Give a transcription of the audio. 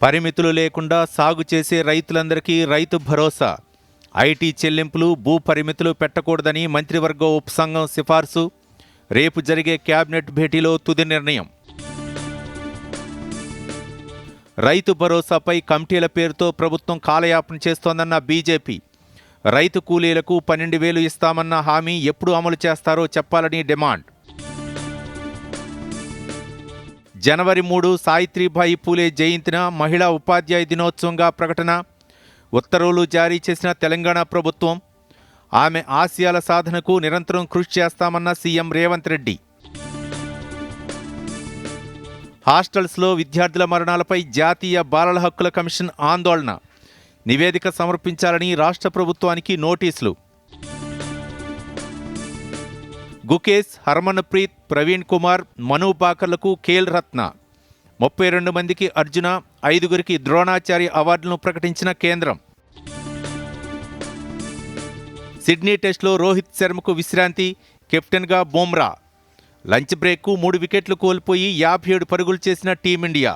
పరిమితులు లేకుండా సాగు చేసే రైతులందరికీ రైతు భరోసా. ఐటీ చెల్లింపులు, భూ పరిమితులు పెట్టకూడదని మంత్రివర్గ ఉపసంఘం సిఫార్సు. రేపు జరిగే కేబినెట్ భేటీలో తుది నిర్ణయం. రైతు భరోసాపై కమిటీల పేరుతో ప్రభుత్వం కాలయాపన చేస్తోందన్న బీజేపీ. రైతు కూలీలకు 12,000 ఇస్తామన్న హామీ ఎప్పుడు అమలు చేస్తారో చెప్పాలని డిమాండ్. జనవరి 3 సావిత్రిబాయి పూలే జయంతిన మహిళా ఉపాధ్యాయ దినోత్సవంగా ప్రకటన. ఉత్తర్వులు జారీ చేసిన తెలంగాణ ప్రభుత్వం. ఆమె ఆశయాల సాధనకు నిరంతరం కృషి చేస్తామన్న సీఎం రేవంత్ రెడ్డి. హాస్టల్స్లో విద్యార్థుల మరణాలపై జాతీయ బాలల హక్కుల కమిషన్ ఆందోళన. నివేదిక సమర్పించాలని రాష్ట్ర ప్రభుత్వానికి నోటీసులు. గుకేష్, హర్మన్ప్రీత్, ప్రవీణ్ కుమార్, మను బాకర్లకు ఖేల్ రత్న. 32 మందికి అర్జున, 5గురికి ద్రోణాచార్య అవార్డులను ప్రకటించిన కేంద్రం. సిడ్నీ టెస్ట్లో రోహిత్ శర్మకు విశ్రాంతి, కెప్టెన్గా బుమ్రా. లంచ్ బ్రేక్కు 3 వికెట్లు కోల్పోయి 57 పరుగులు చేసిన టీమిండియా.